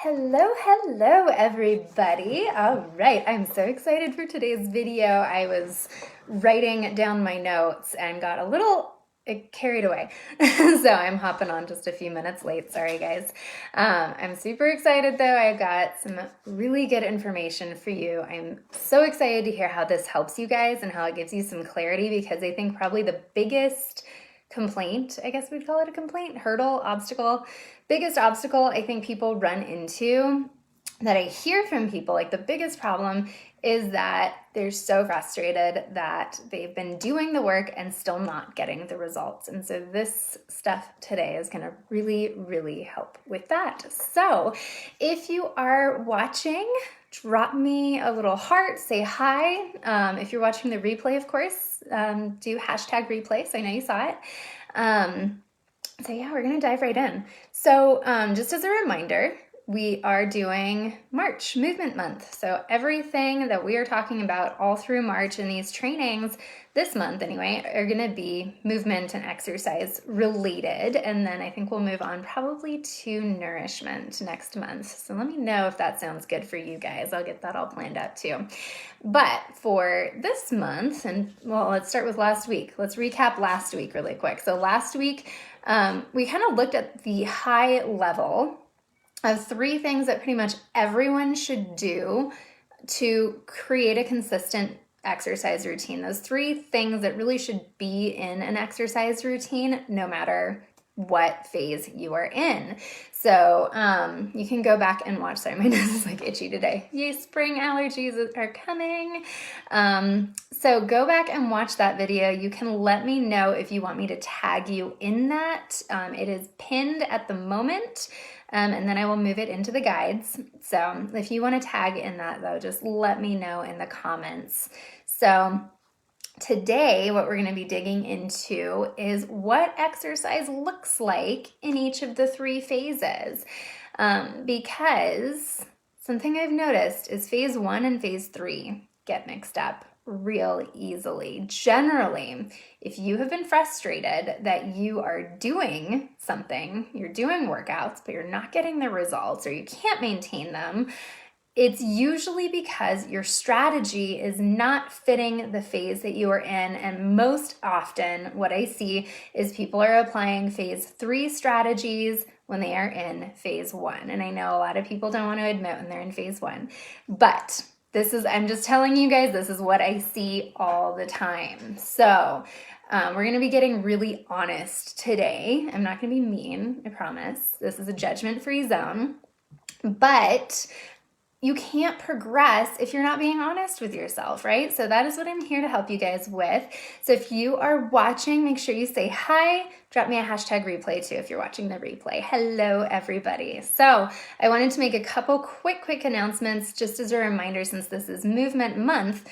Hello, everybody. All right, I'm so excited for today's video. I was writing down my notes and got a little carried away. So I'm hopping on just a few minutes late. Sorry, guys. I'm super excited, though. I've got some really good information for you. I'm so excited to hear how this helps you guys and how it gives you some clarity, because I think probably the biggest complaint, I guess we'd call it a complaint, hurdle, obstacle, biggest obstacle I think people run into that I hear from people, like the biggest problem is that they're so frustrated that they've been doing the work and still not getting the results. And so this stuff today is going to really, really help with that. So if you are watching, drop me a little heart, say hi. If you're watching the replay, of course, do hashtag replay, so I know you saw it. So yeah, we're going to dive right in. So just as a reminder, we are doing March Movement Month. So everything that we are talking about all through March in these trainings this month anyway are going to be movement and exercise related. And then I think we'll move on probably to nourishment next month. So let me know if that sounds good for you guys. I'll get that all planned out too. But for this month, and well, let's start with last week. Let's recap last week really quick. So last week, we kind of looked at the high level of 3 things that pretty much everyone should do to create a consistent exercise routine. Those 3 things that really should be in an exercise routine, no matter what phase you are in. So you can go back and watch. Sorry, my nose is like itchy today. Yay, spring allergies are coming. So go back and watch that video. You can let me know if you want me to tag you in that. It is pinned at the moment. And then I will move it into the guides. So if you want to tag in that, though, just let me know in the comments. So today, what we're going to be digging into is what exercise looks like in each of the 3 phases. Because something I've noticed is phase 1 and phase 3 get mixed up real easily. Generally, if you have been frustrated that you are doing something, you're doing workouts, but you're not getting the results or you can't maintain them, it's usually because your strategy is not fitting the phase that you are in. And most often what I see is people are applying phase 3 strategies when they are in phase 1. And I know a lot of people don't want to admit when they're in phase 1, but I'm just telling you guys, this is what I see all the time. So we're going to be getting really honest today. I'm not going to be mean, I promise. This is a judgment-free zone, but you can't progress if you're not being honest with yourself, right? So that is what I'm here to help you guys with. So if you are watching, make sure you say hi. Drop me a hashtag replay too if you're watching the replay. Hello, everybody. So I wanted to make a couple quick announcements just as a reminder, since this is Movement Month.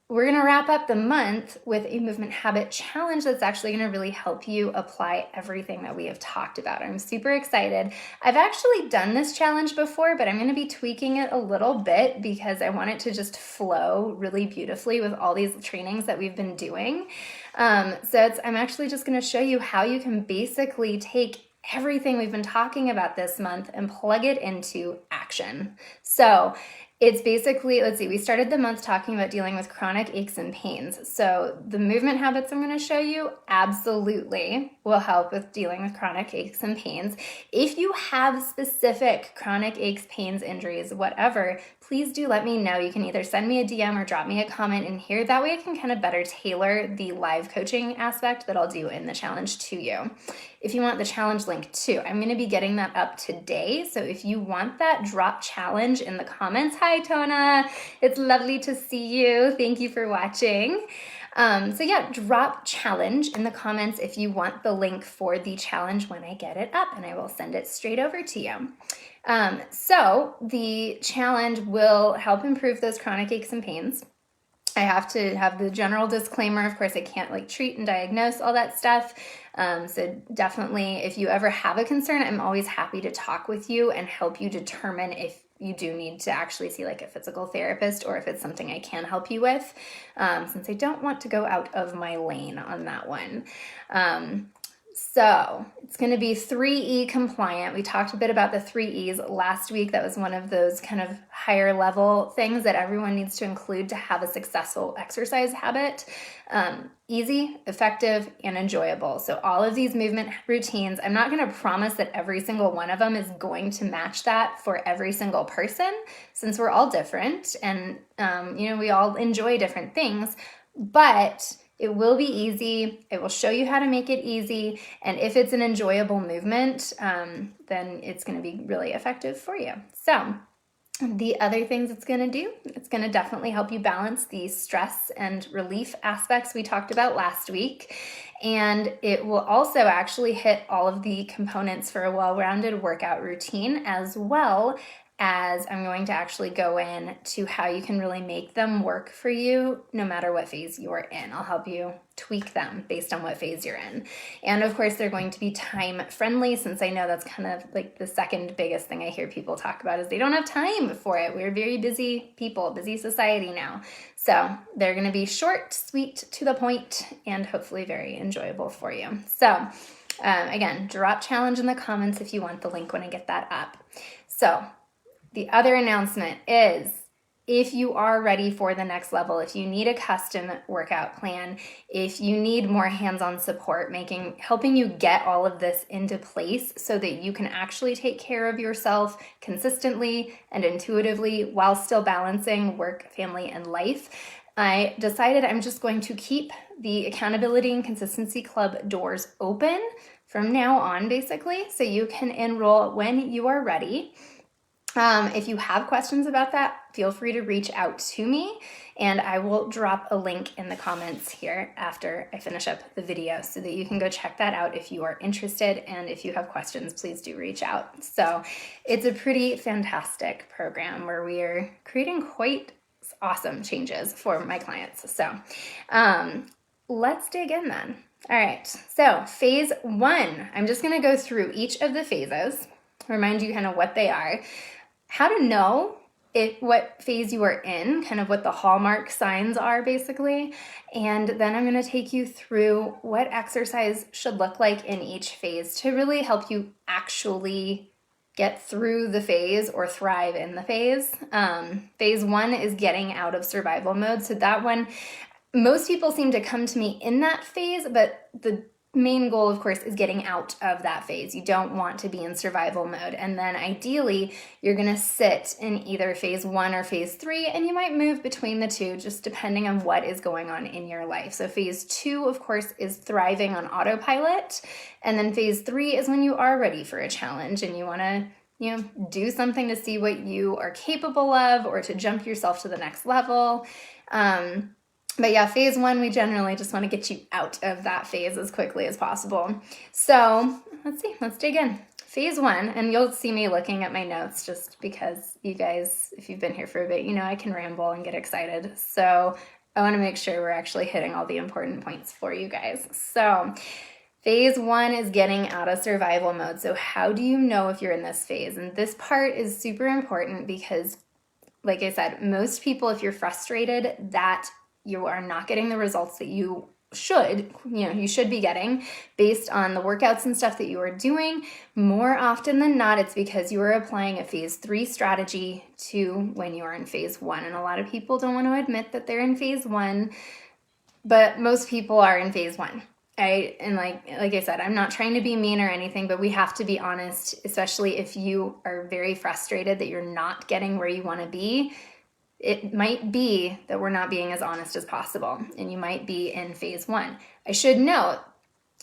We're going to wrap up the month with a movement habit challenge that's actually going to really help you apply everything that we have talked about. I'm super excited. I've actually done this challenge before, but I'm going to be tweaking it a little bit because I want it to just flow really beautifully with all these trainings that we've been doing. I'm actually just going to show you how you can basically take everything we've been talking about this month and plug it into action. So it's basically, let's see, we started the month talking about dealing with chronic aches and pains. So the movement habits I'm going to show you absolutely will help with dealing with chronic aches and pains. If you have specific chronic aches, pains, injuries, whatever, please do let me know. You can either send me a DM or drop me a comment in here. That way I can kind of better tailor the live coaching aspect that I'll do in the challenge to you. If you want the challenge link too, I'm going to be getting that up today. So if you want that, drop challenge in the comments. Hi, Tona. It's lovely to see you. Thank you for watching. So yeah, drop challenge in the comments if you want the link for the challenge when I get it up, and I will send it straight over to you. So the challenge will help improve those chronic aches and pains. I have to have the general disclaimer. Of course, I can't treat and diagnose all that stuff. So definitely, if you ever have a concern, I'm always happy to talk with you and help you determine if you do need to actually see a physical therapist or if it's something I can help you with, since I don't want to go out of my lane on that one. So it's going to be 3E compliant. We talked a bit about the 3Es last week. That was one of those kind of higher level things that everyone needs to include to have a successful exercise habit. Easy, effective, and enjoyable. So all of these movement routines, I'm not going to promise that every single one of them is going to match that for every single person, since we're all different and, we all enjoy different things, but it will be easy. It will show you how to make it easy. And if it's an enjoyable movement, then it's going to be really effective for you. So the other things it's going to do, it's going to definitely help you balance the stress and relief aspects we talked about last week. And it will also actually hit all of the components for a well-rounded workout routine, as well as I'm going to actually go in to how you can really make them work for you no matter what phase you're in. I'll help you tweak them based on what phase you're in. And of course, they're going to be time friendly, since I know that's kind of like the second biggest thing I hear people talk about is they don't have time for it. We're very busy people, busy society now. So they're going to be short, sweet, to the point, and hopefully very enjoyable for you. So again, drop challenge in the comments if you want the link when I get that up. So the other announcement is, if you are ready for the next level, if you need a custom workout plan, if you need more hands-on support, helping you get all of this into place so that you can actually take care of yourself consistently and intuitively while still balancing work, family, and life, I decided I'm just going to keep the Accountability and Consistency Club doors open from now on, basically, so you can enroll when you are ready. If you have questions about that, feel free to reach out to me, and I will drop a link in the comments here after I finish up the video so that you can go check that out if you are interested. And if you have questions, please do reach out. So it's a pretty fantastic program where we are creating quite awesome changes for my clients. So let's dig in then. All right, so phase 1, I'm just going to go through each of the phases, remind you kind of what they are, how to know what phase you are in, kind of what the hallmark signs are basically, and then I'm going to take you through what exercise should look like in each phase to really help you actually get through the phase or thrive in the phase. Phase 1 is getting out of survival mode. So that one, most people seem to come to me in that phase, but the main goal, of course, is getting out of that phase. You don't want to be in survival mode. And then ideally, you're going to sit in either phase 1 or phase 3, and you might move between the two, just depending on what is going on in your life. So phase 2, of course, is thriving on autopilot. And then phase 3 is when you are ready for a challenge and you want to do something to see what you are capable of or to jump yourself to the next level. But yeah, phase 1, we generally just want to get you out of that phase as quickly as possible. So let's dig in. Phase 1, and you'll see me looking at my notes just because you guys, if you've been here for a bit, I can ramble and get excited. So I want to make sure we're actually hitting all the important points for you guys. So phase 1 is getting out of survival mode. So how do you know if you're in this phase? And this part is super important because, like I said, most people, if you're frustrated that you are not getting the results that you should be getting based on the workouts and stuff that you are doing, more often than not, it's because you are applying a phase 3 strategy to when you are in phase 1. And a lot of people don't want to admit that they're in phase 1, but most people are in phase 1. And like I said, I'm not trying to be mean or anything, but we have to be honest, especially if you are very frustrated that you're not getting where you want to be. It might be that we're not being as honest as possible, and you might be in phase 1. I should note,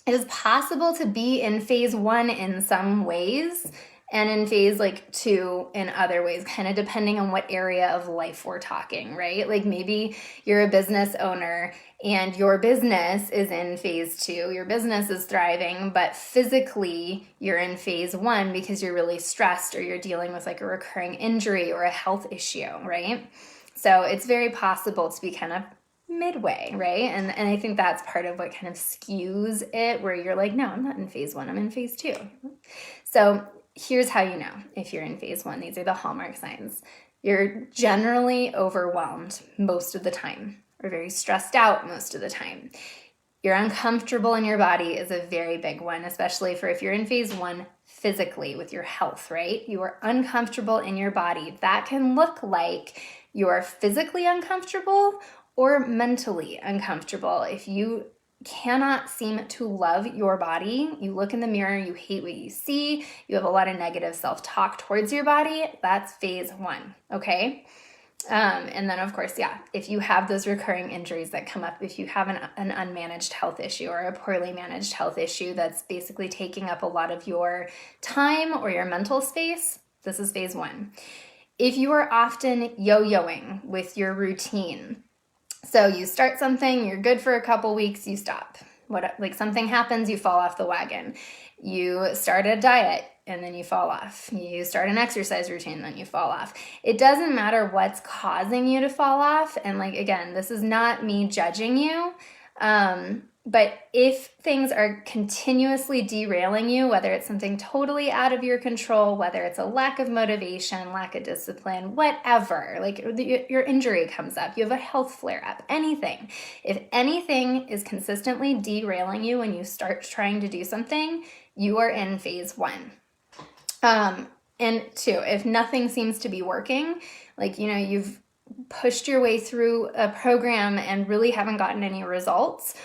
it is possible to be in phase 1 in some ways and in phase 2 in other ways, kind of depending on what area of life we're talking, right? Like maybe you're a business owner and your business is in phase 2, your business is thriving, but physically you're in phase 1 because you're really stressed or you're dealing with a recurring injury or a health issue, right? So it's very possible to be kind of midway, right? And I think that's part of what kind of skews it, where you're like, no, I'm not in phase 1, I'm in phase 2. So here's how you know if you're in phase 1. These are the hallmark signs. You're generally overwhelmed most of the time, or very stressed out most of the time. You're uncomfortable in your body is a very big one, especially for if you're in phase one physically with your health, right? You are uncomfortable in your body. That can look like you're physically uncomfortable or mentally uncomfortable. If you cannot seem to love your body, you look in the mirror, you hate what you see, you have a lot of negative self-talk towards your body, that's phase one, okay? And then, of course, yeah, if you have those recurring injuries that come up, if you have an unmanaged health issue or a poorly managed health issue that's basically taking up a lot of your time or your mental space, this is phase one. If you are often yo-yoing with your routine, so you start something, you're good for a couple weeks, you stop. Like something happens, you fall off the wagon. You start a diet and then you fall off. You start an exercise routine, then you fall off. It doesn't matter what's causing you to fall off. And like, again, this is not me judging you. But if things are continuously derailing you, whether it's something totally out of your control, whether it's a lack of motivation, lack of discipline, whatever, like your injury comes up, you have a health flare up, anything. If anything is consistently derailing you when you start trying to do something, you are in phase one. And two, if nothing seems to be working, like, you've pushed your way through a program and really haven't gotten any results,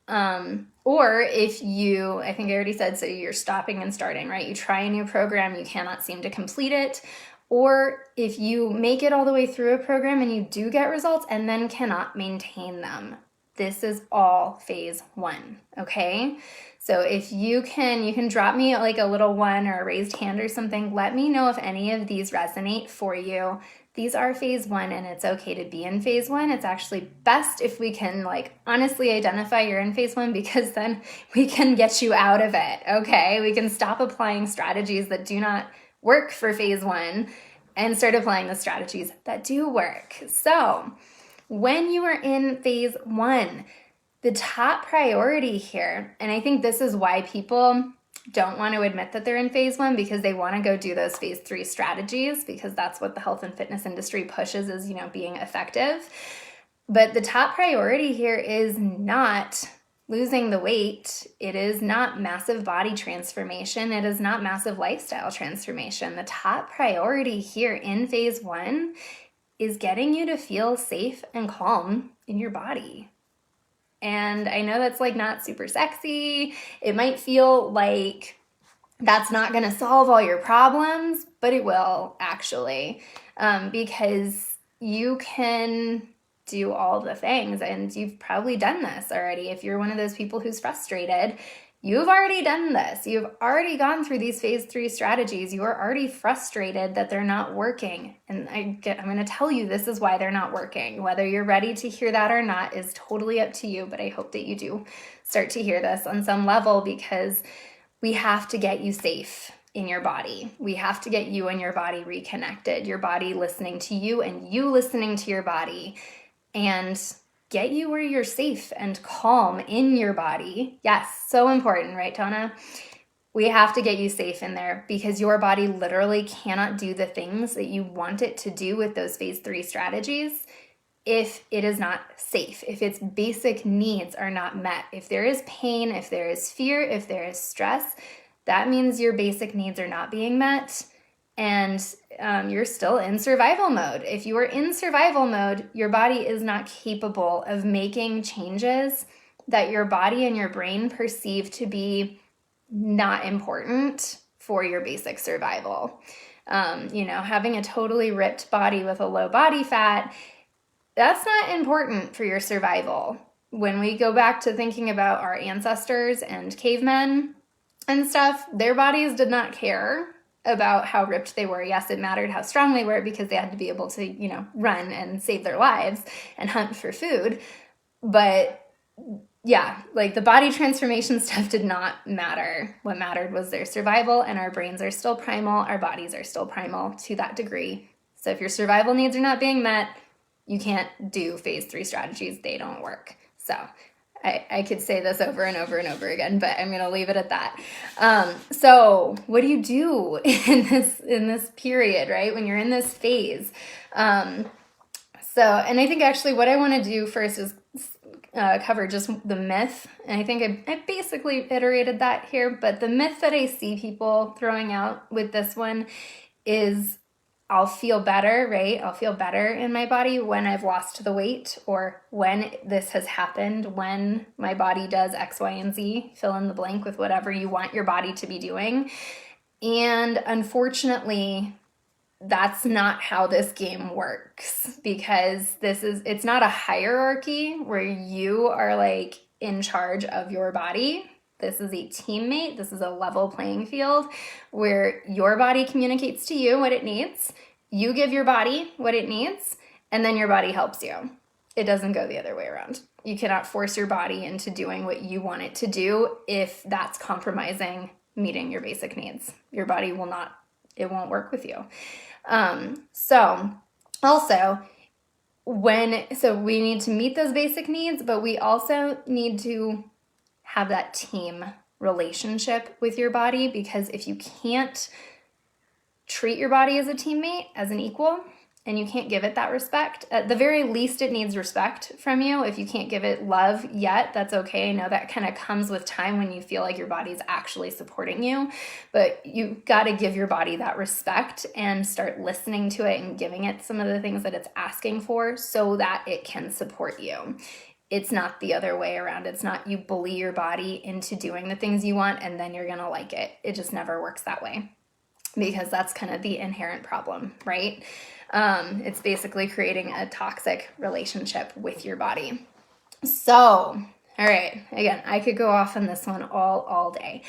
or if I think I already said, so you're stopping and starting, right? You try a new program, you cannot seem to complete it. Or if you make it all the way through a program and you do get results and then cannot maintain them. This is all phase one, okay? So if you can drop me like a little one or a raised hand or something. Let me know if any of these resonate for you. These are phase one and it's okay to be in phase one. It's actually best if we can honestly identify you're in phase one, because then we can get you out of it, okay? We can stop applying strategies that do not work for phase one and start applying the strategies that do work. So when you are in phase one, the top priority here, and I think this is why people don't want to admit that they're in phase one, because they want to go do those phase three strategies, because that's what the health and fitness industry pushes, is, being effective. But the top priority here is not losing the weight. It is not massive body transformation. It is not massive lifestyle transformation. The top priority here in phase one is getting you to feel safe and calm in your body. And I know that's not super sexy. It might feel like that's not going to solve all your problems, but it will actually, because you can do all the things, and you've probably done this already. If you're one of those people who's frustrated, you've already done this. You've already gone through these phase three strategies. You are already frustrated that they're not working. And I'm going to tell you this is why they're not working. Whether you're ready to hear that or not is totally up to you, but I hope that you do start to hear this on some level, because we have to get you safe in your body. We have to get you and your body reconnected, your body listening to you and you listening to your body, and get you where you're safe and calm in your body. Yes, so important, right, Tona? We have to get you safe in there, because your body literally cannot do the things that you want it to do with those phase three strategies if it is not safe, if its basic needs are not met. If there is pain, if there is fear, if there is stress, that means your basic needs are not being met, and you're still in survival mode. If you are in survival mode, your body is not capable of making changes that your body and your brain perceive to be not important for your basic survival. Having a totally ripped body with a low body fat, that's not important for your survival. When we go back to thinking about our ancestors and cavemen and stuff, their bodies did not care about how ripped they were. Yes, it mattered how strong they were, because they had to be able to, run and save their lives and hunt for food. But yeah, the body transformation stuff did not matter. What mattered was their survival, and our brains are still primal. Our bodies are still primal to that degree. So if your survival needs are not being met, you can't do phase three strategies. They don't work. So I could say this over and over and over again, but I'm going to leave it at that. So what do you do in this period, right? When you're in this phase. And I think actually what I want to do first is cover just the myth, and I think I basically iterated that here, but the myth that I see people throwing out with this one is I'll feel better, right? I'll feel better in my body when I've lost the weight, or when this has happened, when my body does X, Y, and Z, fill in the blank with whatever you want your body to be doing. And unfortunately, that's not how this game works, because it's not a hierarchy where you are like in charge of your body. This is a teammate. This is a level playing field where your body communicates to you what it needs. You give your body what it needs, and then your body helps you. It doesn't go the other way around. You cannot force your body into doing what you want it to do if that's compromising meeting your basic needs. Your body will not, it won't work with you. So we need to meet those basic needs, but we also need to have that team relationship with your body, because if you can't treat your body as a teammate, as an equal, and you can't give it that respect, at the very least it needs respect from you. If you can't give it love yet, that's okay. I know that kind of comes with time when you feel like your body's actually supporting you, but you got to give your body that respect and start listening to it and giving it some of the things that it's asking for so that it can support you. It's not the other way around. It's not you bully your body into doing the things you want and then you're going to like it. It just never works that way, because that's kind of the inherent problem, right? It's basically creating a toxic relationship with your body. So, all right, again, I could go off on this one all day,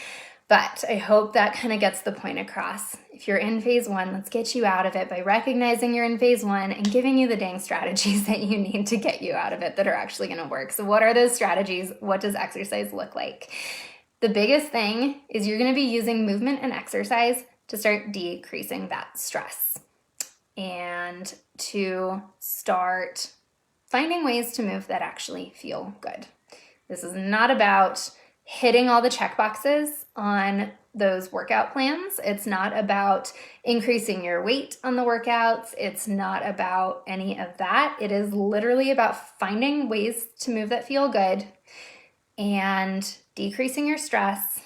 but I hope that kind of gets the point across. If you're in phase one, let's get you out of it by recognizing you're in phase one and giving you the dang strategies that you need to get you out of it that are actually going to work. So what are those strategies? What does exercise look like? The biggest thing is you're going to be using movement and exercise to start decreasing that stress and to start finding ways to move that actually feel good. This is not about hitting all the check boxes on those workout plans. It's not about increasing your weight on the workouts. It's not about any of that. It is literally about finding ways to move that feel good and decreasing your stress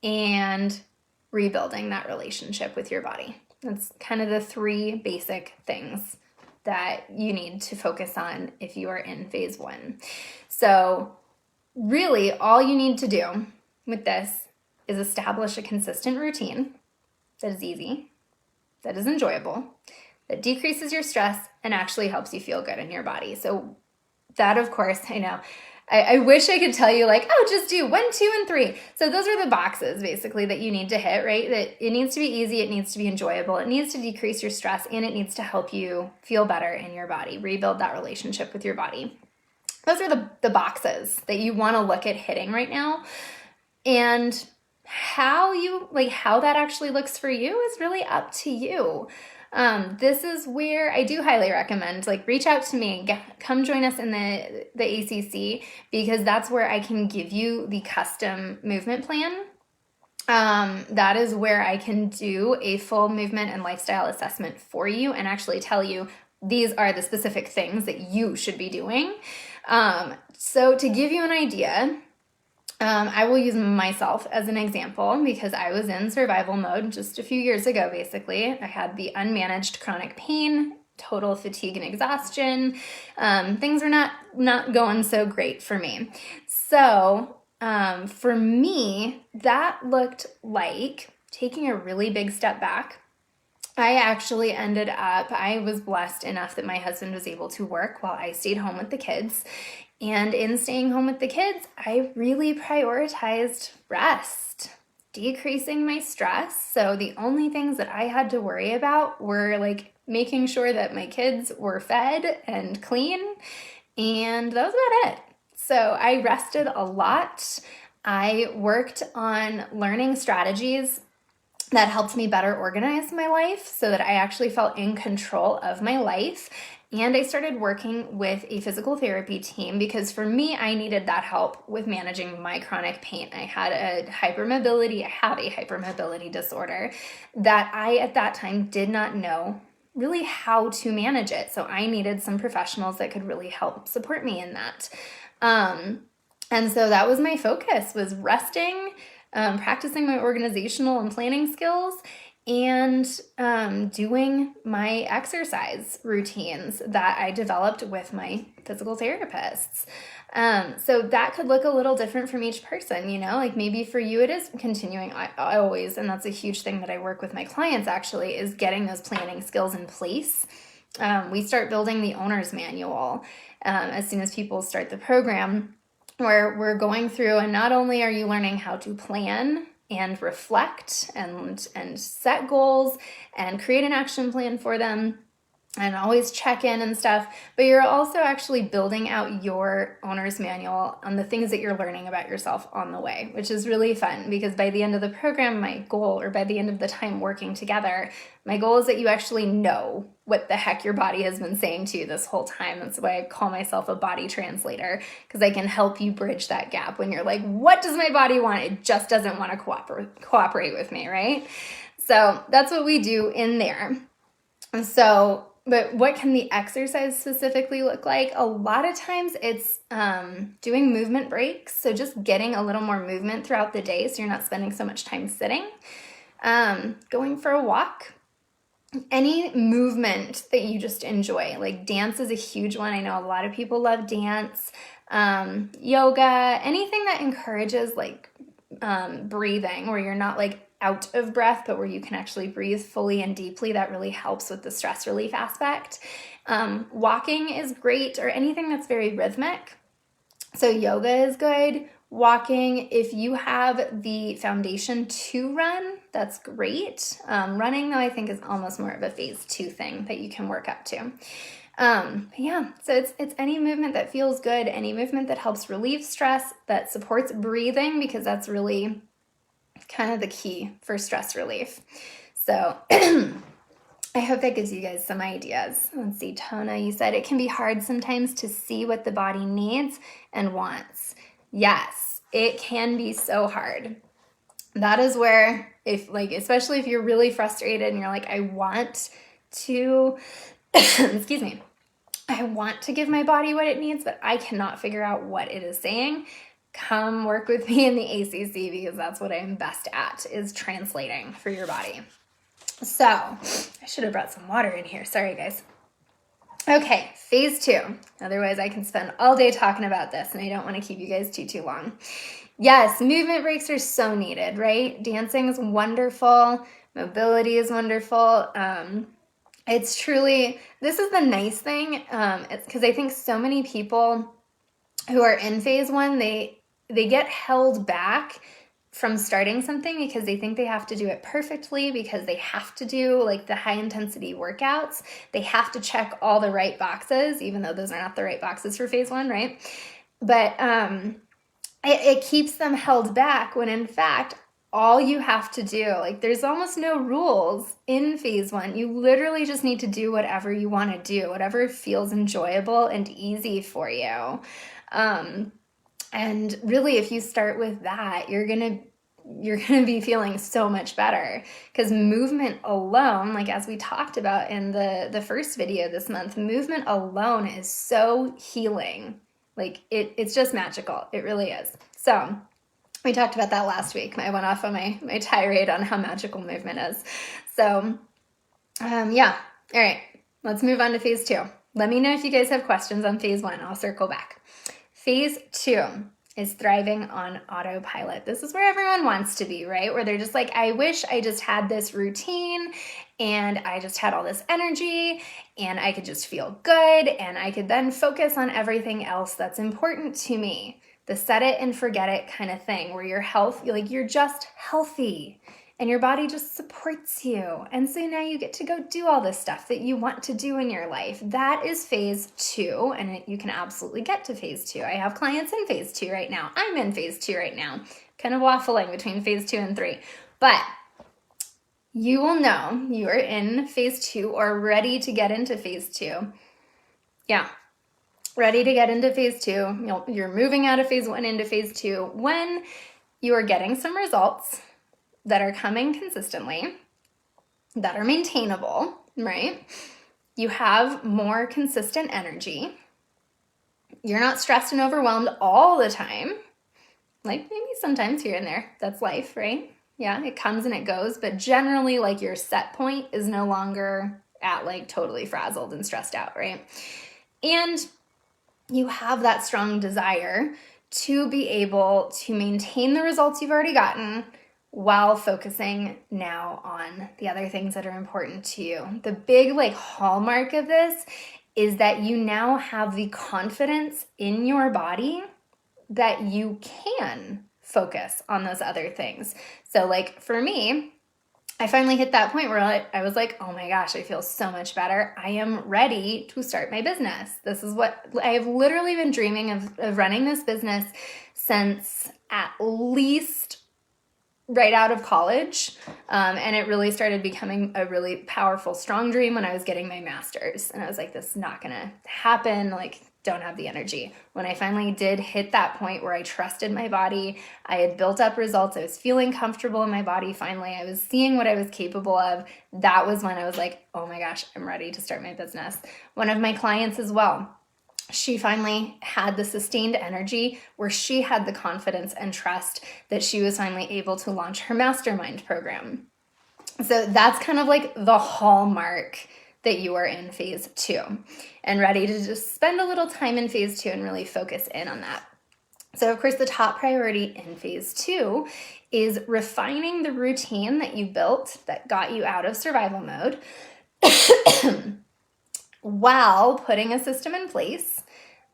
and rebuilding that relationship with your body. That's kind of the three basic things that you need to focus on if you are in phase one. So really, all you need to do with this is establish a consistent routine that is easy, that is enjoyable, that decreases your stress and actually helps you feel good in your body. So that, of course, I know, I wish I could tell you like, oh, just do 1, 2, and 3. So those are the boxes basically that you need to hit, right? That it needs to be easy, it needs to be enjoyable, it needs to decrease your stress, and it needs to help you feel better in your body, rebuild that relationship with your body. Those are the boxes that you want to look at hitting right now. And how that actually looks for you is really up to you. This is where I do highly recommend, reach out to me, come join us in the ACC, because that's where I can give you the custom movement plan. That is where I can do a full movement and lifestyle assessment for you and actually tell you these are the specific things that you should be doing. So to give you an idea, I will use myself as an example because I was in survival mode just a few years ago, basically. I had the unmanaged chronic pain, total fatigue and exhaustion. Things were not going so great for me. So for me, that looked like taking a really big step back. I was blessed enough that my husband was able to work while I stayed home with the kids. And in staying home with the kids, I really prioritized rest, decreasing my stress. So the only things that I had to worry about were making sure that my kids were fed and clean. And that was about it. So I rested a lot. I worked on learning strategies that helped me better organize my life so that I actually felt in control of my life. And I started working with a physical therapy team because for me, I needed that help with managing my chronic pain. I have a hypermobility disorder that I at that time did not know really how to manage it. So I needed some professionals that could really help support me in that. And so that was my focus, was resting, practicing my organizational and planning skills, and doing my exercise routines that I developed with my physical therapists. So that could look a little different from each person, you know, like maybe for you it is continuing. I always, and that's a huge thing that I work with my clients actually, is getting those planning skills in place. We start building the owner's manual as soon as people start the program, where we're going through, and not only are you learning how to plan and reflect and set goals and create an action plan for them and always check in and stuff, but you're also actually building out your owner's manual on the things that you're learning about yourself on the way, which is really fun, because by the end of the program, my goal, or by the end of the time working together, my goal is that you actually know what the heck your body has been saying to you this whole time. That's why I call myself a body translator, because I can help you bridge that gap when you're like, what does my body want? It just doesn't want to cooperate with me, right? So that's what we do in there. And so, but what can the exercise specifically look like? A lot of times it's doing movement breaks. So just getting a little more movement throughout the day so you're not spending so much time sitting. Going for a walk. Any movement that you just enjoy. Like dance is a huge one. I know a lot of people love dance. Yoga, anything that encourages like breathing, where you're not like out of breath, but where you can actually breathe fully and deeply. That really helps with the stress relief aspect. Walking is great, or anything that's very rhythmic. So yoga is good. Walking, if you have the foundation to run, that's great. Running, though, I think is almost more of a phase 2 thing that you can work up to. Yeah, so it's any movement that feels good, any movement that helps relieve stress, that supports breathing, because that's really kind of the key for stress relief. So I hope that gives you guys some ideas. Let's see, Tona, you said it can be hard sometimes to see what the body needs and wants. Yes, it can be so hard. That is where, if like, especially if you're really frustrated and you're like, I want to, excuse me, I want to give my body what it needs, but I cannot figure out what it is saying. Come work with me in the ACC, because that's what I'm best at, is translating for your body. So I should have brought some water in here. Sorry, guys. Okay, phase 2. Otherwise, I can spend all day talking about this, and I don't want to keep you guys too long. Yes, movement breaks are so needed, right? Dancing is wonderful. Mobility is wonderful. It's truly, this is the nice thing. It's because I think so many people who are in phase 1, they get held back from starting something because they think they have to do it perfectly, because they have to do like the high intensity workouts. They have to check all the right boxes, even though those are not the right boxes for phase 1, right? But it keeps them held back, when in fact, all you have to do, like there's almost no rules in phase 1. You literally just need to do whatever you want to do, whatever feels enjoyable and easy for you. And really, if you start with that, you're gonna be feeling so much better, because movement alone, like as we talked about in the first video this month, movement alone is so healing. Like it's just magical. It really is. So we talked about that last week. I went off on my tirade on how magical movement is. So yeah. All right, let's move on to phase 2. Let me know if you guys have questions on phase 1. I'll circle back. Phase 2 is thriving on autopilot. This is where everyone wants to be, right? Where they're just like, I wish I just had this routine and I just had all this energy and I could just feel good and I could then focus on everything else that's important to me. The set it and forget it kind of thing, where you're just healthy and your body just supports you. And so now you get to go do all this stuff that you want to do in your life. That is phase 2, and you can absolutely get to phase 2. I have clients in phase 2 right now. I'm in phase 2 right now, kind of waffling between phase 2 and 3. But you will know you are in phase 2 or ready to get into phase 2. Yeah, ready to get into phase 2. You're moving out of phase 1 into phase 2 when you are getting some results that are coming consistently. that are maintainable, right? You have more consistent energy. You're not stressed and overwhelmed all the time. Like maybe sometimes here and there. That's life, right? Yeah, it comes and it goes, but generally like your set point is no longer at like totally frazzled and stressed out, right? And you have that strong desire to be able to maintain the results you've already gotten while focusing now on the other things that are important to you. The big like hallmark of this is that you now have the confidence in your body that you can focus on those other things. So like for me, I finally hit that point where I was like, oh my gosh, I feel so much better. I am ready to start my business. This is what I have literally been dreaming of running this business since at least right out of college. And it really started becoming a really powerful, strong dream when I was getting my master's. And I was like, this is not going to happen. Like, don't have the energy. When I finally did hit that point where I trusted my body, I had built up results, I was feeling comfortable in my body finally, I was seeing what I was capable of, that was when I was like, oh my gosh, I'm ready to start my business. One of my clients as well, she finally had the sustained energy where she had the confidence and trust that she was finally able to launch her mastermind program. So that's kind of like the hallmark that you are in phase 2 and ready to just spend a little time in phase 2 and really focus in on that. So of course, the top priority in phase 2 is refining the routine that you built that got you out of survival mode while putting a system in place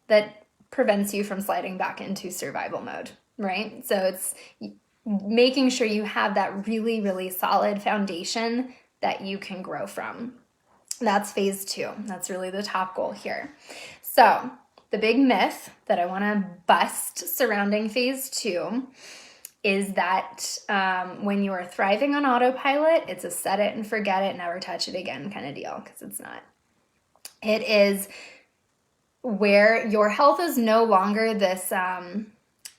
that prevents you from sliding back into survival mode, right? So it's making sure you have that really, really solid foundation that you can grow from. That's phase 2. That's really the top goal here. So the big myth that I want to bust surrounding phase 2 is that when you are thriving on autopilot, it's a set it and forget it, never touch it again kind of deal, because it's not. It is where your health is no longer this,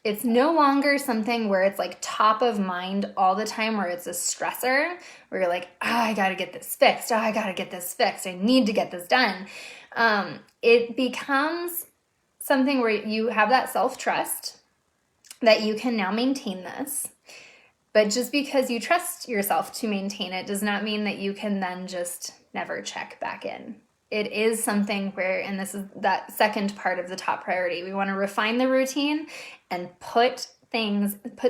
it's no longer something where it's like top of mind all the time, where it's a stressor, where you're like, oh, I got to get this fixed. Oh, I got to get this fixed. I need to get this done. It becomes something where you have that self-trust that you can now maintain this. But just because you trust yourself to maintain it does not mean that you can then just never check back in. It is something where, and this is that second part of the top priority, we want to refine the routine and put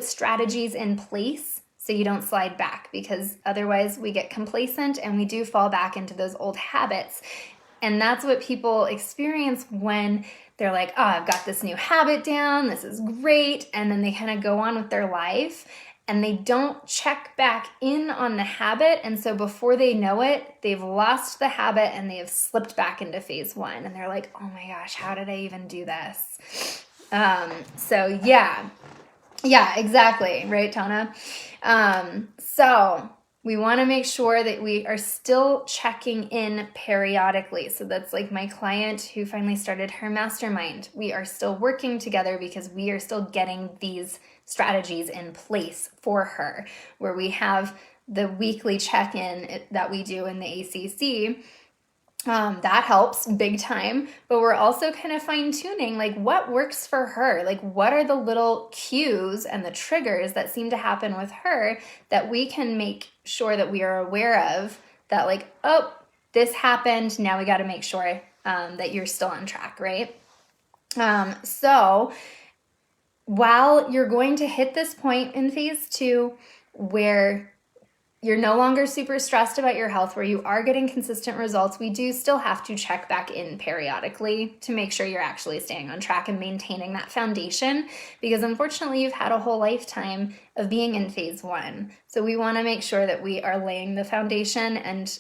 strategies in place so you don't slide back, because otherwise we get complacent and we do fall back into those old habits. And that's what people experience when they're like, oh, I've got this new habit down, this is great, and then they kind of go on with their life and they don't check back in on the habit. And so before they know it, they've lost the habit and they have slipped back into phase 1. And they're like, oh my gosh, how did I even do this? So yeah, exactly. Right, Tana? So we want to make sure that we are still checking in periodically. So that's like my client who finally started her mastermind. We are still working together because we are still getting these strategies in place for her, where we have the weekly check-in that we do in the ACC. That helps big time, but we're also kind of fine-tuning like what works for her, like what are the little cues and the triggers that seem to happen with her that we can make sure that we are aware of, that like, oh, this happened, now we got to make sure that you're still on track, right? So while you're going to hit this point in phase 2 where you're no longer super stressed about your health, where you are getting consistent results, we do still have to check back in periodically to make sure you're actually staying on track and maintaining that foundation, because unfortunately you've had a whole lifetime of being in phase 1. So we want to make sure that we are laying the foundation and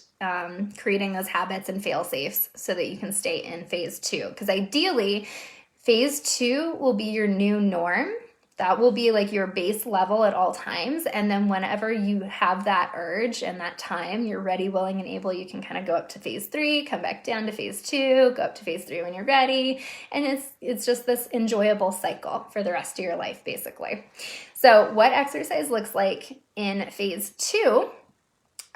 creating those habits and fail safes so that you can stay in phase 2. Because ideally, phase 2 will be your new norm. That will be like your base level at all times. And then whenever you have that urge and that time, you're ready, willing, and able, you can kind of go up to phase 3, come back down to phase 2, go up to phase 3 when you're ready. And it's just this enjoyable cycle for the rest of your life, basically. So what exercise looks like in phase 2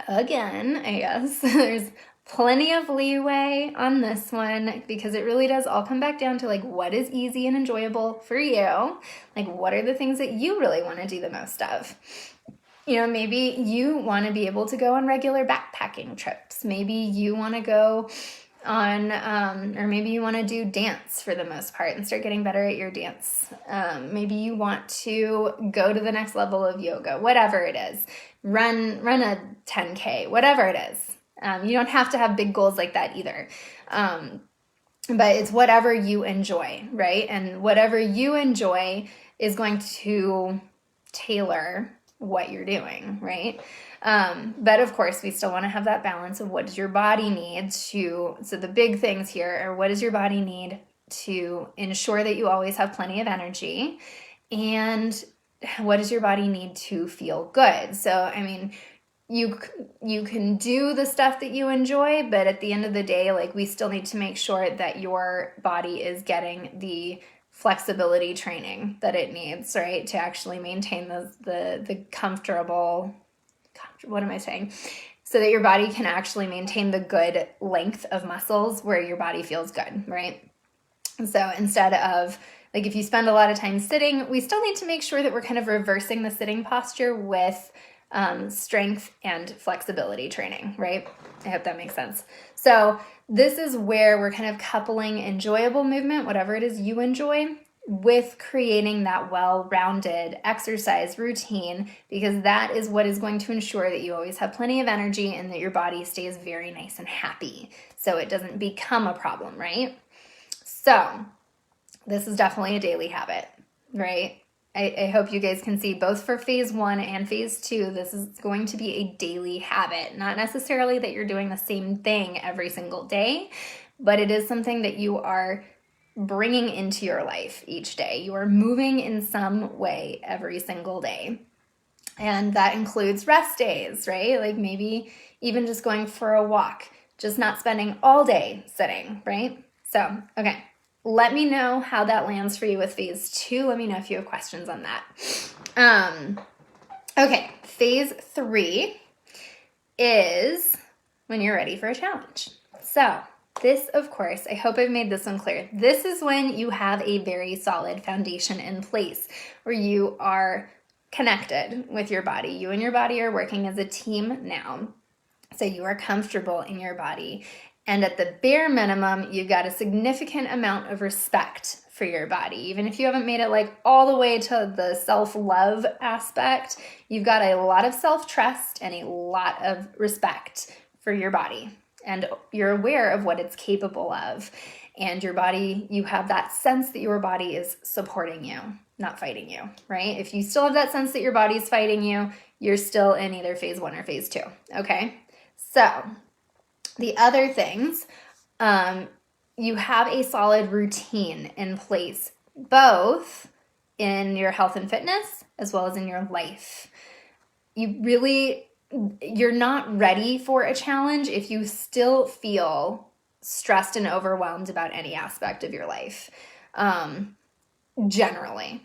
Again, I guess there's plenty of leeway on this one because it really does all come back down to like what is easy and enjoyable for you. Like what are the things that you really want to do the most of? You know, maybe you want to be able to go on regular backpacking trips. Maybe you want to go on, or maybe you want to do dance for the most part and start getting better at your dance. Maybe you want to go to the next level of yoga, whatever it is. Run a 10K, whatever it is. You don't have to have big goals like that either. But it's whatever you enjoy, right? And whatever you enjoy is going to tailor what you're doing, right? But of course, we still want to have that balance of what does your body need to, so the big things here are what does your body need to ensure that you always have plenty of energy, and what does your body need to feel good? So, I mean, you can do the stuff that you enjoy, but at the end of the day, like we still need to make sure that your body is getting the flexibility training that it needs, right? To actually maintain the comfortable, what am I saying? So that your body can actually maintain the good length of muscles where your body feels good, right? So instead of, like if you spend a lot of time sitting, we still need to make sure that we're kind of reversing the sitting posture with strength and flexibility training, right? I hope that makes sense. So this is where we're kind of coupling enjoyable movement, whatever it is you enjoy, with creating that well-rounded exercise routine, because that is what is going to ensure that you always have plenty of energy and that your body stays very nice and happy, so it doesn't become a problem, right? So this is definitely a daily habit, right? I hope you guys can see both for phase 1 and phase 2, this is going to be a daily habit. Not necessarily that you're doing the same thing every single day, but it is something that you are bringing into your life each day. You are moving in some way every single day. And that includes rest days, right? Like maybe even just going for a walk, just not spending all day sitting, right? So, okay. Let me know how that lands for you with phase 2. Let me know if you have questions on that. Okay, phase 3 is when you're ready for a challenge. So this, of course, I hope I've made this one clear. This is when you have a very solid foundation in place where you are connected with your body. You and your body are working as a team now. So you are comfortable in your body. And at the bare minimum, you've got a significant amount of respect for your body. Even if you haven't made it like all the way to the self-love aspect, you've got a lot of self-trust and a lot of respect for your body. And you're aware of what it's capable of. And your body, you have that sense that your body is supporting you, not fighting you, right? If you still have that sense that your body is fighting you, you're still in either phase 1 or phase 2, okay? So the other things, you have a solid routine in place, both in your health and fitness as well as in your life. You're not ready for a challenge if you still feel stressed and overwhelmed about any aspect of your life. Generally.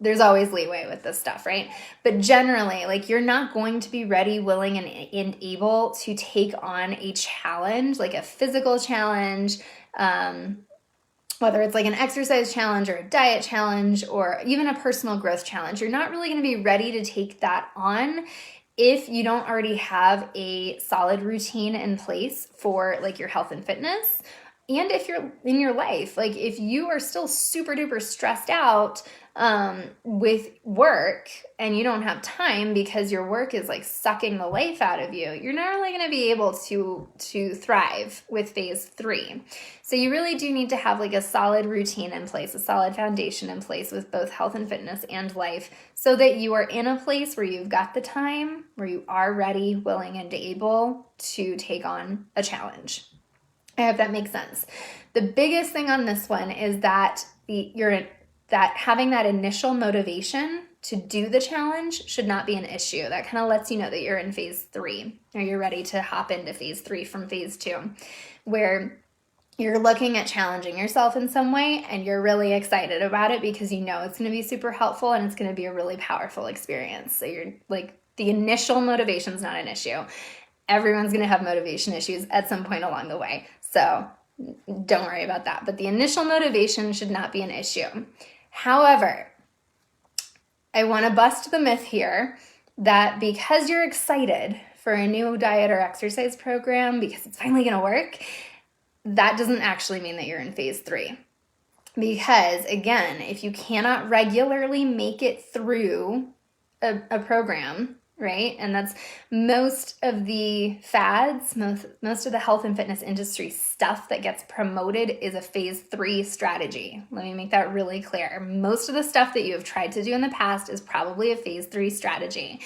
There's always leeway with this stuff, right? But generally, like you're not going to be ready, willing, and able to take on a challenge, like a physical challenge, whether it's like an exercise challenge or a diet challenge or even a personal growth challenge. You're not really going to be ready to take that on if you don't already have a solid routine in place for like your health and fitness. And if you're in your life, like if you are still super duper stressed out with work and you don't have time because your work is like sucking the life out of you, you're not really going to be able to thrive with phase 3. So you really do need to have like a solid routine in place, a solid foundation in place with both health and fitness and life, so that you are in a place where you've got the time, where you are ready, willing, and able to take on a challenge. I hope that makes sense. The biggest thing on this one is that having that initial motivation to do the challenge should not be an issue. That kind of lets you know that you're in phase 3 or you're ready to hop into phase 3 from phase 2, where you're looking at challenging yourself in some way and you're really excited about it because you know it's going to be super helpful and it's going to be a really powerful experience. So you're like, the initial motivation is not an issue. everyone's going to have motivation issues at some point along the way. So don't worry about that. But the initial motivation should not be an issue. However, I want to bust the myth here that because you're excited for a new diet or exercise program because it's finally going to work, that doesn't actually mean that you're in phase 3. Because again, if you cannot regularly make it through a program, right? And that's most of the fads, most of the health and fitness industry stuff that gets promoted is a phase 3 strategy. Let me make that really clear. Most of the stuff that you have tried to do in the past is probably a phase 3 strategy.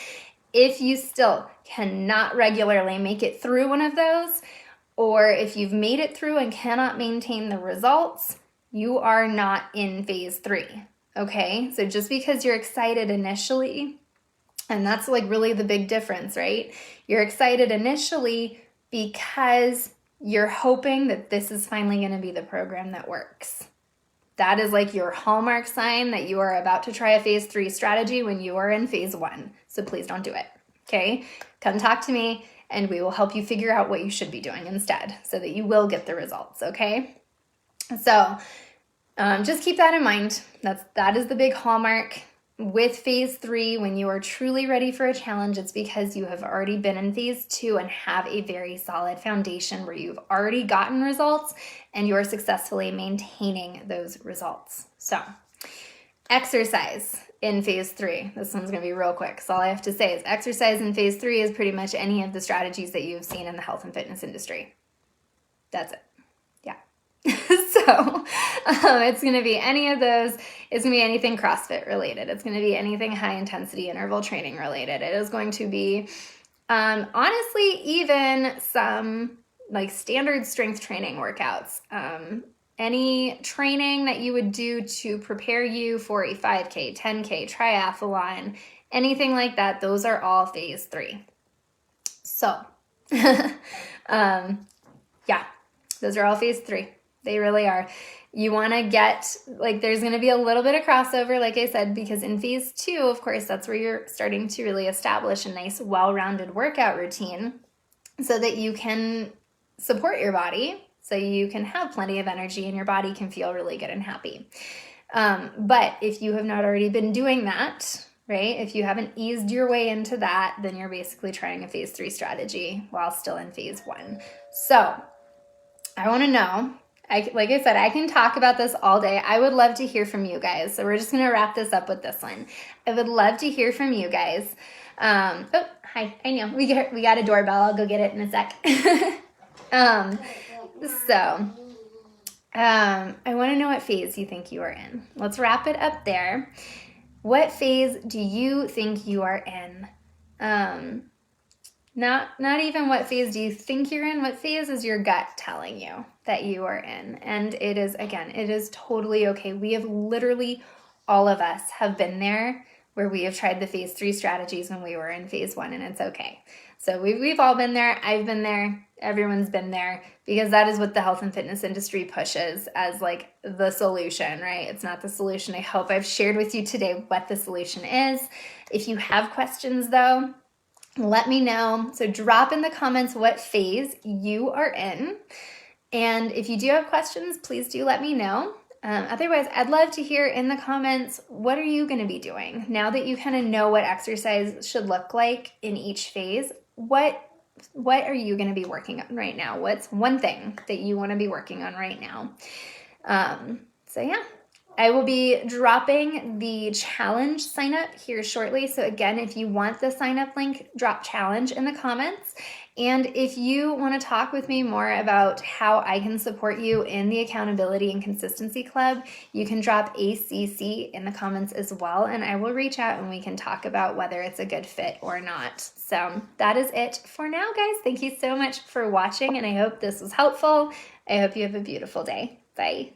If you still cannot regularly make it through one of those, or if you've made it through and cannot maintain the results, you are not in phase 3, okay? So just because you're excited initially, and that's like really the big difference, right? You're excited initially because you're hoping that this is finally going to be the program that works. That is like your hallmark sign that you are about to try a phase 3 strategy when you are in phase 1. So please don't do it, okay? Come talk to me and we will help you figure out what you should be doing instead so that you will get the results, okay? So just keep that in mind. That is the big hallmark. With phase 3, when you are truly ready for a challenge, it's because you have already been in phase 2 and have a very solid foundation where you've already gotten results and you're successfully maintaining those results. So, exercise in phase 3. This one's going to be real quick. So all I have to say is exercise in phase 3 is pretty much any of the strategies that you've seen in the health and fitness industry. That's it. So it's going to be any of those. It's going to be anything CrossFit related. It's going to be anything high intensity interval training related. It is going to be, honestly, even some like standard strength training workouts. Any training that you would do to prepare you for a 5K, 10K, triathlon, anything like that, those are all phase 3. So, yeah, those are all phase 3. They really are. You want to get, like, there's going to be a little bit of crossover, like I said, because in phase 2, of course, that's where you're starting to really establish a nice, well-rounded workout routine so that you can support your body, so you can have plenty of energy and your body can feel really good and happy. But if you have not already been doing that, right, if you haven't eased your way into that, then you're basically trying a phase 3 strategy while still in phase 1. So I want to know, like I said, I can talk about this all day. I would love to hear from you guys. So we're just going to wrap this up with this one. I would love to hear from you guys. Oh, hi. I know. We got a doorbell. I'll go get it in a sec. I want to know what phase you think you are in. Let's wrap it up there. What phase do you think you are in? Not even what phase do you think you're in. What phase is your gut telling you that you are in? And it is, again, it is totally okay. We have literally, all of us have been there where we have tried the phase 3 strategies when we were in phase 1, and it's okay. So we've all been there. I've been there. Everyone's been there, because that is what the health and fitness industry pushes as like the solution, right? It's not the solution. I hope I've shared with you today what the solution is. If you have questions though, let me know. So drop in the comments what phase you are in. And if you do have questions, please do let me know. Otherwise, I'd love to hear in the comments, what are you going to be doing? Now that you kind of know what exercise should look like in each phase, what are you going to be working on right now? What's one thing that you want to be working on right now? So yeah. I will be dropping the challenge sign up here shortly. So again, if you want the sign up link, drop challenge in the comments. And if you want to talk with me more about how I can support you in the Accountability and Consistency Club, you can drop ACC in the comments as well. And I will reach out and we can talk about whether it's a good fit or not. So that is it for now, guys. Thank you so much for watching. And I hope this was helpful. I hope you have a beautiful day. Bye.